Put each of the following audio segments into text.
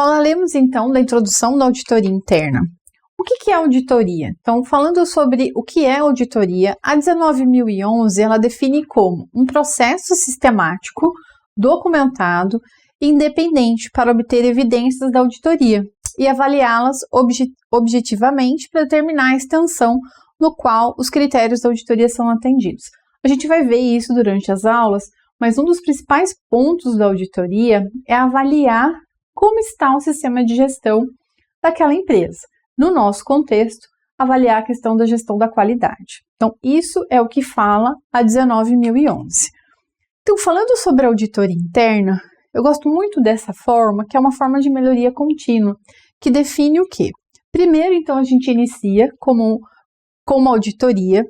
Falaremos então da introdução da auditoria interna. O que é auditoria? Então, falando sobre o que é auditoria, a 19.011 ela define como um processo sistemático, documentado e independente para obter evidências da auditoria e avaliá-las objetivamente para determinar a extensão no qual os critérios da auditoria são atendidos. A gente vai ver isso durante as aulas, mas um dos principais pontos da auditoria é avaliar como está o sistema de gestão daquela empresa. No nosso contexto, avaliar a questão da gestão da qualidade. Então, isso é o que fala a 19.011. Então, falando sobre a auditoria interna, eu gosto muito dessa forma, que é uma forma de melhoria contínua, que define o quê? Primeiro, então, a gente inicia como auditoria.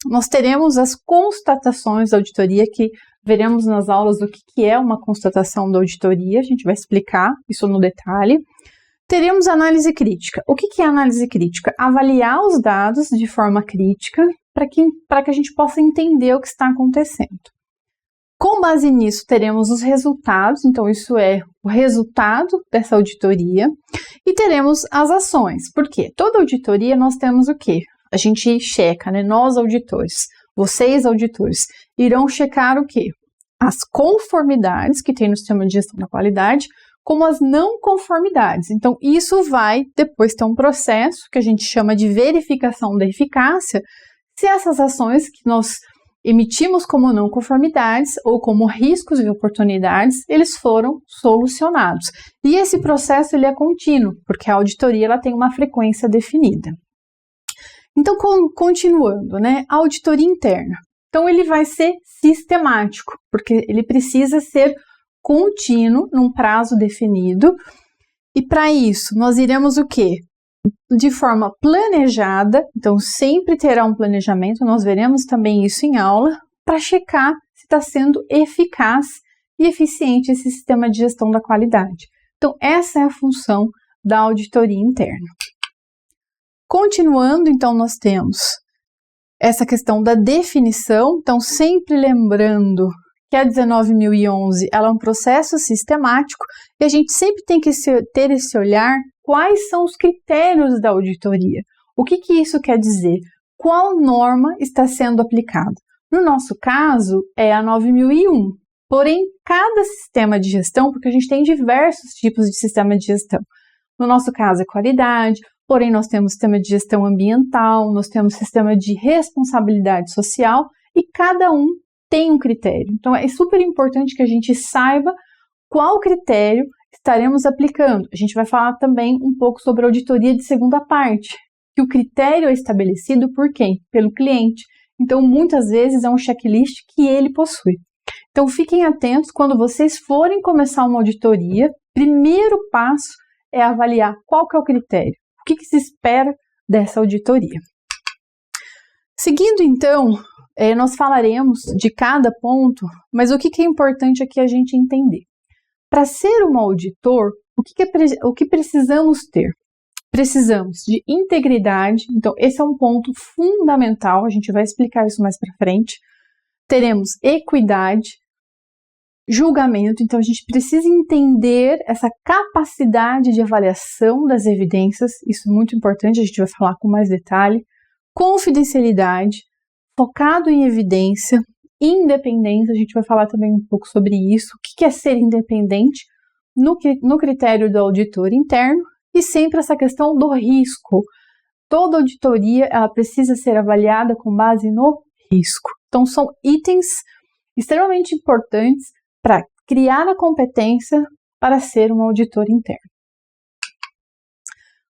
Nós teremos as constatações da auditoria, que veremos nas aulas do que é uma constatação da auditoria, a gente vai explicar isso no detalhe. Teremos análise crítica. O que é análise crítica? Avaliar os dados de forma crítica para que a gente possa entender o que está acontecendo. Com base nisso, teremos os resultados, então isso é o resultado dessa auditoria, e teremos as ações. Por quê? Toda auditoria nós temos o quê? A gente checa, né? Nós auditores, vocês auditores, irão checar o quê? As conformidades que tem no sistema de gestão da qualidade, como as não conformidades. Então, isso vai depois ter um processo que a gente chama de verificação da eficácia, se essas ações que nós emitimos como não conformidades ou como riscos e oportunidades, eles foram solucionados. E esse processo ele é contínuo, porque a auditoria ela tem uma frequência definida. Então, continuando, né? A auditoria interna. Então, ele vai ser sistemático, porque ele precisa ser contínuo, num prazo definido, e para isso nós iremos o quê? De forma planejada, então sempre terá um planejamento, nós veremos também isso em aula, para checar se está sendo eficaz e eficiente esse sistema de gestão da qualidade. Então essa é a função da auditoria interna. Continuando, então nós temos essa questão da definição, então sempre lembrando que a 19.011 ela é um processo sistemático e a gente sempre tem que ter esse olhar quais são os critérios da auditoria. O que isso quer dizer? Qual norma está sendo aplicada? No nosso caso, é a 9.001. Porém, cada sistema de gestão, porque a gente tem diversos tipos de sistema de gestão. No nosso caso é qualidade, porém nós temos sistema de gestão ambiental, nós temos sistema de responsabilidade social e cada um tem um critério. Então, é super importante que a gente saiba qual critério estaremos aplicando. A gente vai falar também um pouco sobre a auditoria de segunda parte, que o critério é estabelecido por quem? Pelo cliente. Então, muitas vezes é um checklist que ele possui. Então, fiquem atentos quando vocês forem começar uma auditoria. Primeiro passo é avaliar qual que é o critério, o que se espera dessa auditoria. Seguindo, então, nós falaremos de cada ponto, mas o que é importante aqui a gente entender? Para ser um auditor, o que precisamos ter? Precisamos de integridade, então esse é um ponto fundamental, a gente vai explicar isso mais para frente. Teremos equidade, julgamento, então a gente precisa entender essa capacidade de avaliação das evidências, isso é muito importante, a gente vai falar com mais detalhe. Confidencialidade, focado em evidência, independência, a gente vai falar também um pouco sobre isso, o que é ser independente no critério do auditor interno e sempre essa questão do risco. Toda auditoria ela precisa ser avaliada com base no risco. Então são itens extremamente importantes para criar a competência para ser um auditor interno.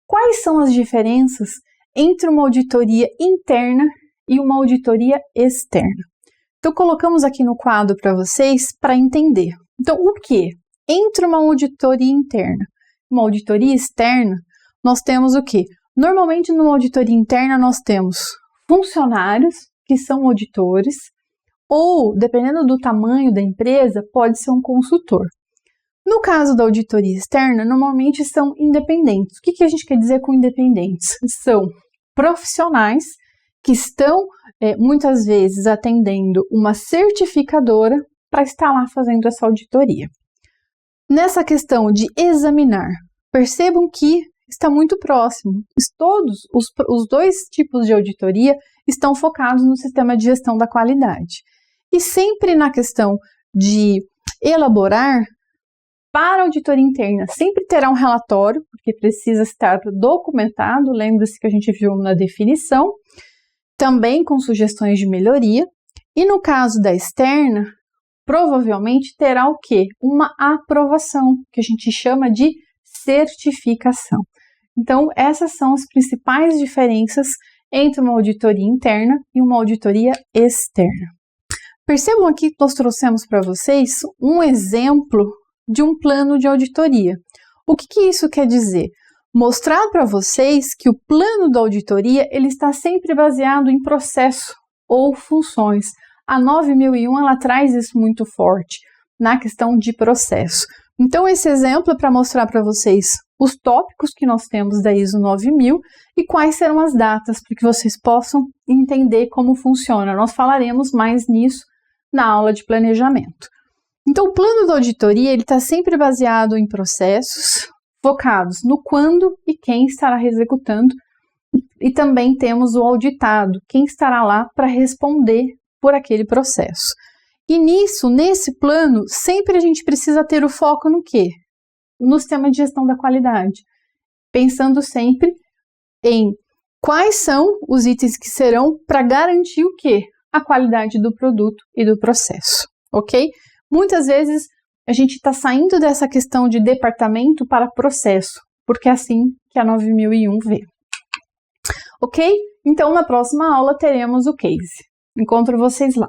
Quais são as diferenças entre uma auditoria interna e uma auditoria externa? Então, colocamos aqui no quadro para vocês para entender. Então, o que? Entre uma auditoria interna e uma auditoria externa, nós temos o que? Normalmente, numa auditoria interna, nós temos funcionários que são auditores, ou, dependendo do tamanho da empresa, pode ser um consultor. No caso da auditoria externa, normalmente são independentes. O que a gente quer dizer com independentes? São profissionais que estão muitas vezes atendendo uma certificadora para estar lá fazendo essa auditoria. Nessa questão de examinar, Percebam que está muito próximo. Todos os dois tipos de auditoria estão focados no sistema de gestão da qualidade. E sempre na questão de elaborar, para a auditoria interna, sempre terá um relatório, porque precisa estar documentado, lembre-se que a gente viu na definição, também com sugestões de melhoria. E no caso da externa, provavelmente terá o quê? Uma aprovação, que a gente chama de certificação. Então, essas são as principais diferenças entre uma auditoria interna e uma auditoria externa. Percebam aqui que nós trouxemos para vocês um exemplo de um plano de auditoria. O que isso quer dizer? Mostrar para vocês que o plano da auditoria ele está sempre baseado em processo ou funções. A 9001 ela traz isso muito forte na questão de processo. Então, esse exemplo é para mostrar para vocês os tópicos que nós temos da ISO 9000 e quais serão as datas, para que vocês possam entender como funciona. Nós falaremos mais nisso na aula de planejamento. Então, o plano da auditoria ele está sempre baseado em processos focados no quando e quem estará executando, e também temos o auditado, quem estará lá para responder por aquele processo. E nesse plano, sempre a gente precisa ter o foco no quê? No sistema de gestão da qualidade, pensando sempre em quais são os itens que serão para garantir o quê? A qualidade do produto e do processo, ok? Muitas vezes a gente está saindo dessa questão de departamento para processo, porque é assim que a 9001 vê. Ok? Então, na próxima aula teremos o case. Encontro vocês lá.